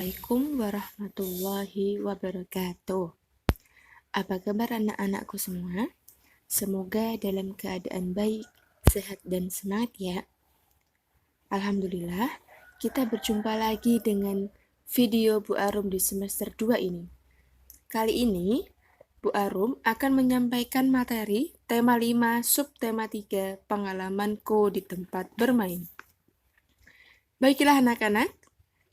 Assalamualaikum warahmatullahi wabarakatuh. Apa kabar anak-anakku semua? Semoga dalam keadaan baik, sehat, dan semangat ya. Alhamdulillah, kita berjumpa lagi dengan video Bu Arum di semester 2 ini. Kali ini, Bu Arum akan menyampaikan materi tema 5 subtema 3 pengalamanku di tempat bermain. Baiklah anak-anak,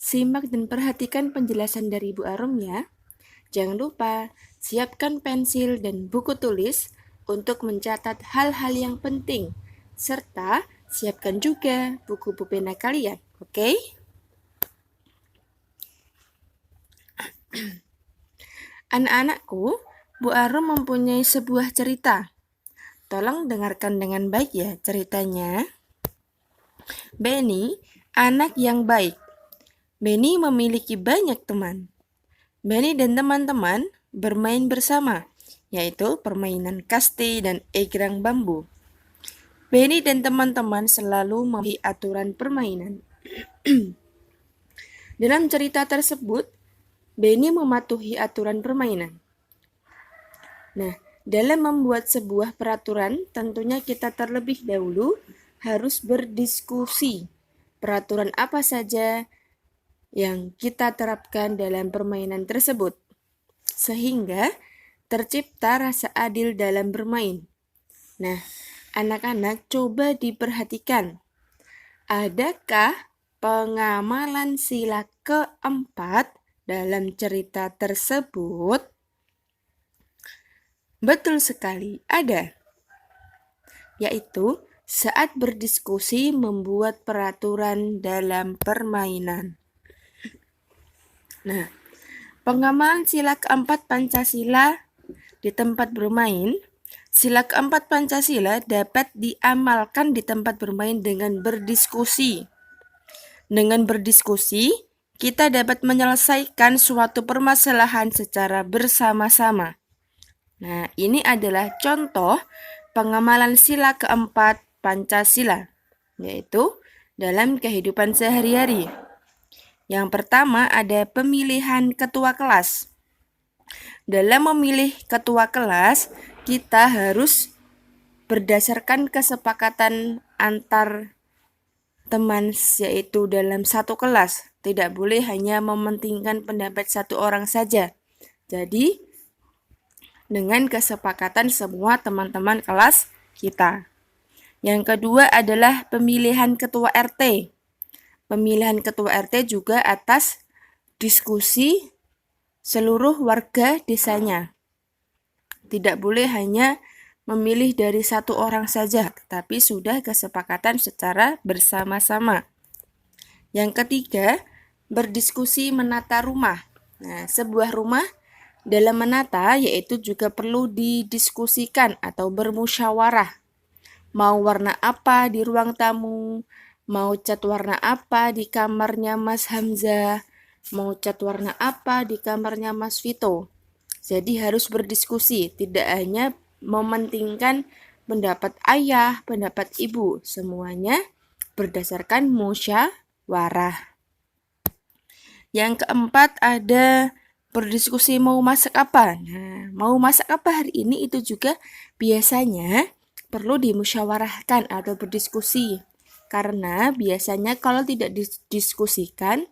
simak dan perhatikan penjelasan dari Bu Arum ya. Jangan lupa, siapkan pensil dan buku tulis untuk mencatat hal-hal yang penting, serta siapkan juga buku pena kalian, oke? Anak-anakku, Bu Arum mempunyai sebuah cerita. Tolong dengarkan dengan baik ya ceritanya. Benny, anak yang baik. Benny memiliki banyak teman. Benny dan teman-teman bermain bersama, yaitu permainan kasti dan egrang bambu. Benny dan teman-teman selalu memiliki aturan permainan. Dalam cerita tersebut, Benny mematuhi aturan permainan. Nah, dalam membuat sebuah peraturan, tentunya kita terlebih dahulu harus berdiskusi. Peraturan apa saja yang kita terapkan dalam permainan tersebut, sehingga tercipta rasa adil dalam bermain. Nah, anak-anak coba diperhatikan. Adakah pengamalan sila keempat dalam cerita tersebut? Betul sekali, ada. Yaitu saat berdiskusi membuat peraturan dalam permainan. Nah, pengamalan sila keempat Pancasila di tempat bermain. Sila keempat Pancasila dapat diamalkan di tempat bermain dengan berdiskusi. Dengan berdiskusi, kita dapat menyelesaikan suatu permasalahan secara bersama-sama. Nah, ini adalah contoh pengamalan sila keempat Pancasila, yaitu dalam kehidupan sehari-hari. Yang pertama ada pemilihan ketua kelas. Dalam memilih ketua kelas, kita harus berdasarkan kesepakatan antar teman, yaitu dalam satu kelas. Tidak boleh hanya mementingkan pendapat satu orang saja. Jadi, dengan kesepakatan semua teman-teman kelas kita. Yang kedua adalah pemilihan ketua RT. Pemilihan ketua RT juga atas diskusi seluruh warga desanya. Tidak boleh hanya memilih dari satu orang saja, tetapi sudah kesepakatan secara bersama-sama. Yang ketiga, berdiskusi menata rumah. Nah, sebuah rumah dalam menata yaitu juga perlu didiskusikan atau bermusyawarah. Mau warna apa di ruang tamu, mau cat warna apa di kamarnya Mas Hamzah, mau cat warna apa di kamarnya Mas Vito. Jadi harus berdiskusi, tidak hanya mementingkan pendapat ayah, pendapat ibu, semuanya berdasarkan musyawarah. Yang keempat ada berdiskusi mau masak apa. Nah, mau masak apa hari ini itu juga biasanya perlu dimusyawarahkan atau berdiskusi. Karena biasanya kalau tidak didiskusikan,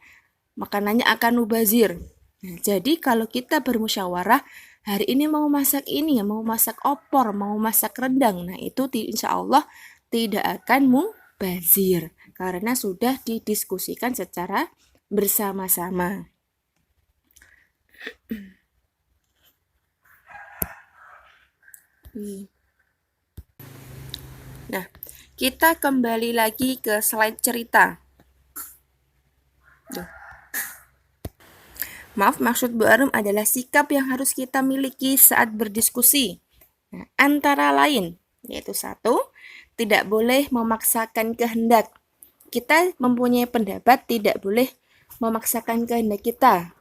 makanannya akan mubazir. Nah, jadi kalau kita bermusyawarah, hari ini mau masak ini, mau masak opor, mau masak rendang, nah itu insya Allah tidak akan mubazir. Karena sudah didiskusikan secara bersama-sama. Nah, kita kembali lagi ke slide cerita. Maaf, maksud Bu Arum adalah sikap yang harus kita miliki saat berdiskusi. Nah, antara lain, yaitu satu, tidak boleh memaksakan kehendak. Kita mempunyai pendapat, tidak boleh memaksakan kehendak kita.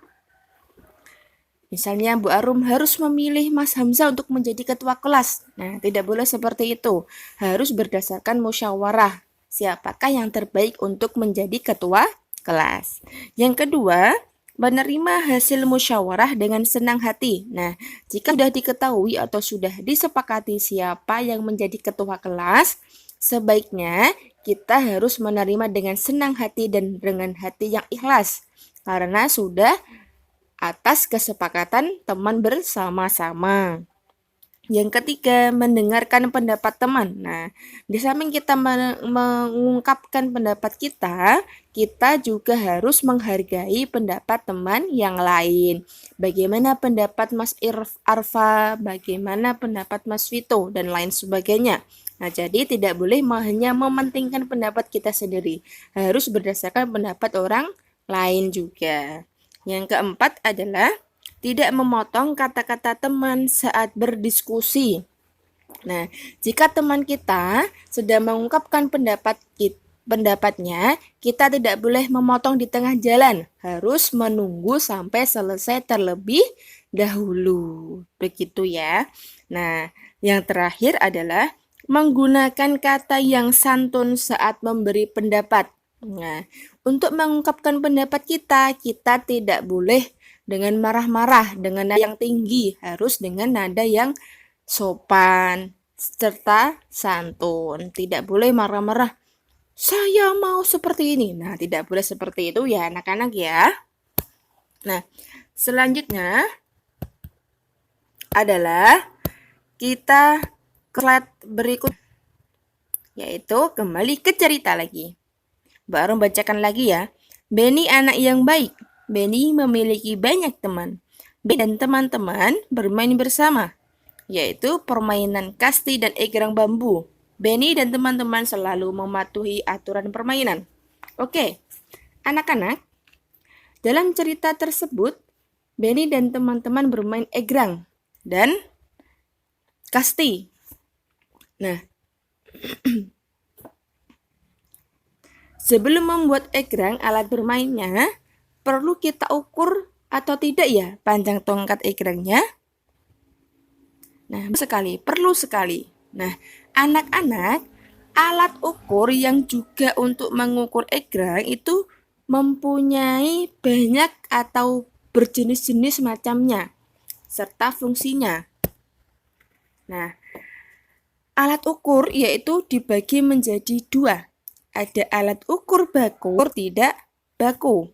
Misalnya Bu Arum harus memilih Mas Hamzah untuk menjadi ketua kelas. Nah, tidak boleh seperti itu. Harus berdasarkan musyawarah. Siapakah yang terbaik untuk menjadi ketua kelas. Yang kedua, menerima hasil musyawarah dengan senang hati. Nah, jika sudah diketahui atau sudah disepakati siapa yang menjadi ketua kelas, sebaiknya kita harus menerima dengan senang hati dan dengan hati yang ikhlas, karena sudah atas kesepakatan teman bersama-sama. Yang ketiga, mendengarkan pendapat teman. Nah, di samping kita mengungkapkan pendapat kita juga harus menghargai pendapat teman yang lain. Bagaimana pendapat Mas Arfa, bagaimana pendapat Mas Vito, dan lain sebagainya. Nah, jadi tidak boleh hanya mementingkan pendapat kita sendiri. Harus berdasarkan pendapat orang lain juga. Yang keempat adalah tidak memotong kata-kata teman saat berdiskusi. Nah, jika teman kita sedang mengungkapkan pendapatnya, kita tidak boleh memotong di tengah jalan. Harus menunggu sampai selesai terlebih dahulu. Begitu ya. Nah, yang terakhir adalah menggunakan kata yang santun saat memberi pendapat. Nah, untuk mengungkapkan pendapat kita tidak boleh dengan marah-marah, dengan nada yang tinggi, harus dengan nada yang sopan serta santun. Tidak boleh marah-marah. Saya mau seperti ini. Nah, tidak boleh seperti itu ya anak-anak ya. Nah, selanjutnya adalah kita ke slide berikut, yaitu kembali ke cerita lagi. Baru bacakan lagi ya. Benny anak yang baik. Benny memiliki banyak teman. Benny dan teman-teman bermain bersama, yaitu permainan kasti dan egrang bambu. Benny dan teman-teman selalu mematuhi aturan permainan. Oke, anak-anak, dalam cerita tersebut, Benny dan teman-teman bermain egrang dan kasti. Nah, sebelum membuat egrang alat bermainnya, perlu kita ukur atau tidak ya panjang tongkat egrangnya? Nah, perlu sekali. Nah, anak-anak, alat ukur yang juga untuk mengukur egrang itu mempunyai banyak atau berjenis-jenis macamnya, serta fungsinya. Nah, alat ukur yaitu dibagi menjadi dua. Ada alat ukur baku, tidak baku.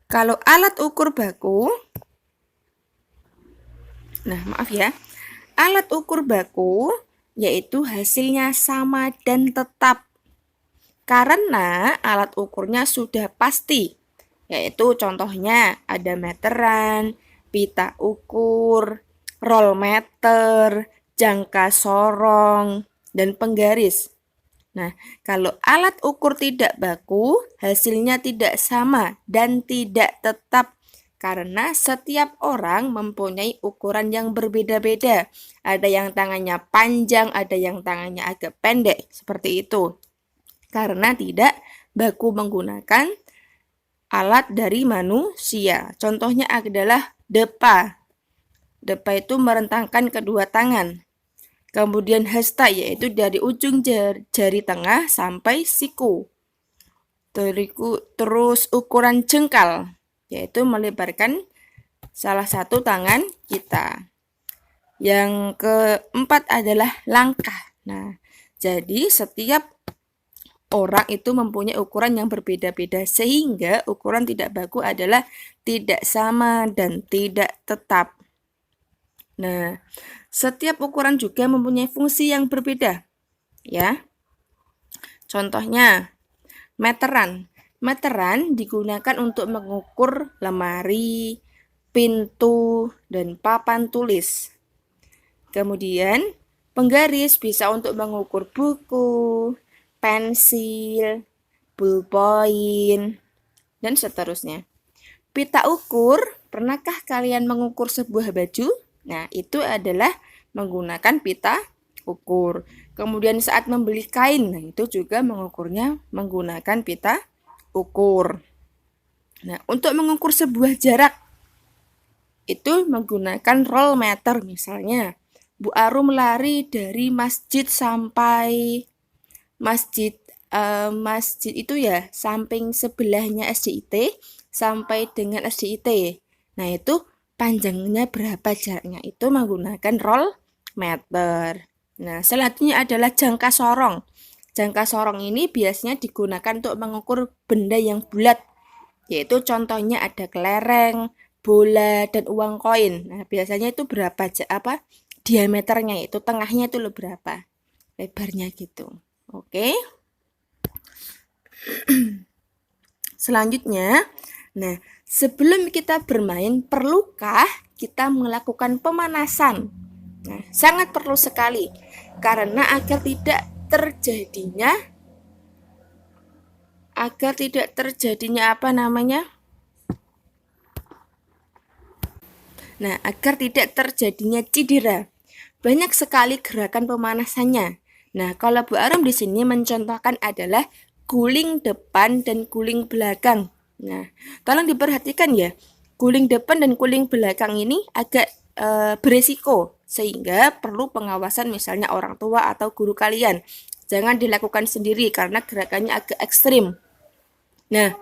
Kalau alat ukur baku, nah maaf ya, alat ukur baku yaitu hasilnya sama dan tetap. Karena alat ukurnya sudah pasti, yaitu contohnya ada meteran, pita ukur, roll meter, jangka sorong, dan penggaris. Nah, kalau alat ukur tidak baku, hasilnya tidak sama dan tidak tetap karena setiap orang mempunyai ukuran yang berbeda-beda. Ada yang tangannya panjang, ada yang tangannya agak pendek, seperti itu. Karena tidak baku menggunakan alat dari manusia. Contohnya adalah depa. Depa itu merentangkan kedua tangan. Kemudian hasta yaitu dari ujung jari tengah sampai siku. Terus ukuran jengkal yaitu melebarkan salah satu tangan kita. Yang keempat adalah langkah. Nah, jadi setiap orang itu mempunyai ukuran yang berbeda-beda sehingga ukuran tidak baku adalah tidak sama dan tidak tetap. Nah, setiap ukuran juga mempunyai fungsi yang berbeda, ya. Contohnya, meteran. Meteran digunakan untuk mengukur lemari, pintu, dan papan tulis. Kemudian, penggaris bisa untuk mengukur buku, pensil, ballpoint, dan seterusnya. Pita ukur, pernahkah kalian mengukur sebuah baju? Nah, itu adalah menggunakan pita ukur. Kemudian saat membeli kain, nah itu juga mengukurnya menggunakan pita ukur. Nah, untuk mengukur sebuah jarak, itu menggunakan roll meter misalnya. Bu Arum lari dari masjid sampai masjid itu ya, samping sebelahnya SDIT sampai dengan SDIT. Nah, itu panjangnya berapa jaraknya? Itu menggunakan roll meter. Nah, selanjutnya adalah jangka sorong. Jangka sorong ini biasanya digunakan untuk mengukur benda yang bulat, yaitu contohnya ada kelereng, bola, dan uang koin. Nah, biasanya itu berapa diameternya, itu tengahnya itu berapa lebarnya gitu. Oke. Selanjutnya, nah, sebelum kita bermain, perlukah kita melakukan pemanasan? Nah, sangat perlu sekali, karena agar tidak terjadinya agar tidak terjadinya cedera. Banyak sekali gerakan pemanasannya. Nah, kalau Bu Arum di sini mencontohkan adalah guling depan dan guling belakang. Nah, tolong diperhatikan ya. Guling depan dan guling belakang ini agak beresiko, sehingga perlu pengawasan misalnya orang tua atau guru kalian. Jangan dilakukan sendiri karena gerakannya agak ekstrim. Nah,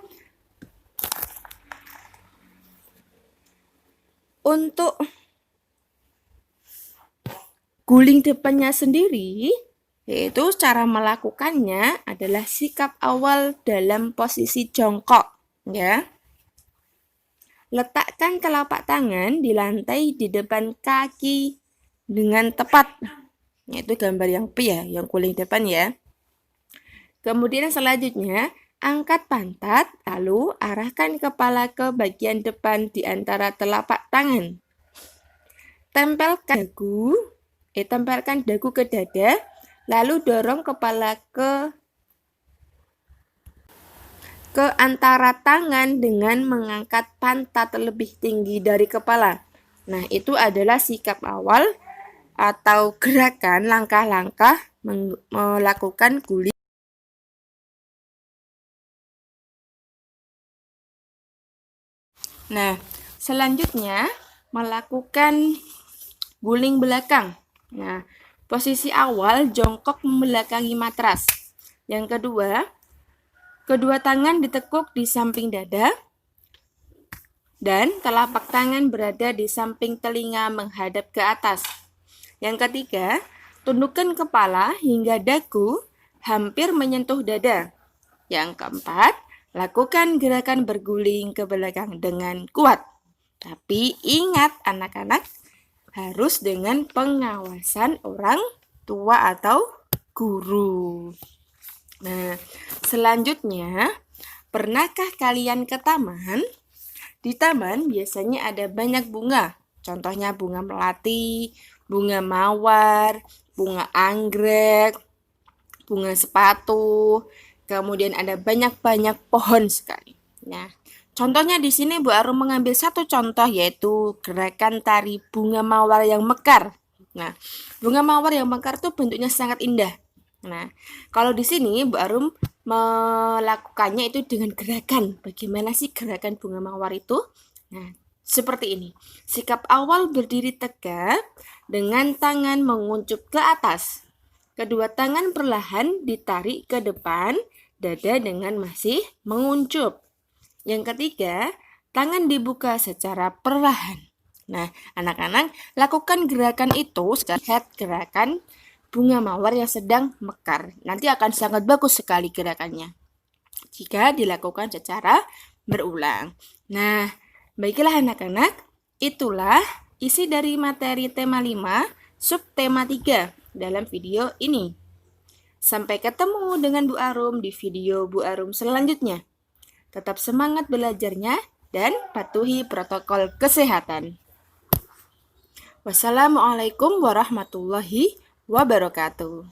untuk guling depannya sendiri, yaitu cara melakukannya adalah sikap awal dalam posisi jongkok, ya. Letakkan telapak tangan di lantai di depan kaki dengan tepat. Itu gambar yang B ya, yang guling depan ya. Kemudian selanjutnya, angkat pantat, lalu arahkan kepala ke bagian depan di antara telapak tangan. Tempelkan dagu ke dada, lalu dorong kepala ke antara tangan dengan mengangkat pantat lebih tinggi dari kepala. Nah, itu adalah sikap awal atau gerakan langkah-langkah melakukan guling. Nah, selanjutnya melakukan guling belakang. Nah, posisi awal jongkok membelakangi matras. Yang kedua, kedua tangan ditekuk di samping dada dan telapak tangan berada di samping telinga menghadap ke atas. Yang ketiga, tundukkan kepala hingga dagu hampir menyentuh dada. Yang keempat, lakukan gerakan berguling ke belakang dengan kuat. Tapi ingat anak-anak, harus dengan pengawasan orang tua atau guru. Nah, selanjutnya, pernahkah kalian ke taman? Di taman biasanya ada banyak bunga. Contohnya bunga melati, bunga mawar, bunga anggrek, bunga sepatu. Kemudian ada banyak-banyak pohon sekali. Nah, contohnya di sini Bu Arum mengambil satu contoh, yaitu gerakan tari bunga mawar yang mekar. Nah, bunga mawar yang mekar itu bentuknya sangat indah. Nah, kalau di sini Bu Arum melakukannya itu dengan gerakan. Bagaimana sih gerakan bunga mawar itu? Nah, seperti ini. Sikap awal berdiri tegak dengan tangan menguncup ke atas. Kedua tangan perlahan ditarik ke depan, dada dengan masih menguncup. Yang ketiga, tangan dibuka secara perlahan. Nah, anak-anak lakukan gerakan itu, lihat gerakan bunga mawar yang sedang mekar. Nanti akan sangat bagus sekali gerakannya jika dilakukan secara berulang. Nah, baiklah anak-anak, itulah isi dari materi tema 5, subtema 3 dalam video ini. Sampai ketemu dengan Bu Arum di video Bu Arum selanjutnya. Tetap semangat belajarnya dan patuhi protokol kesehatan. Wassalamualaikum warahmatullahi wabarakatuh.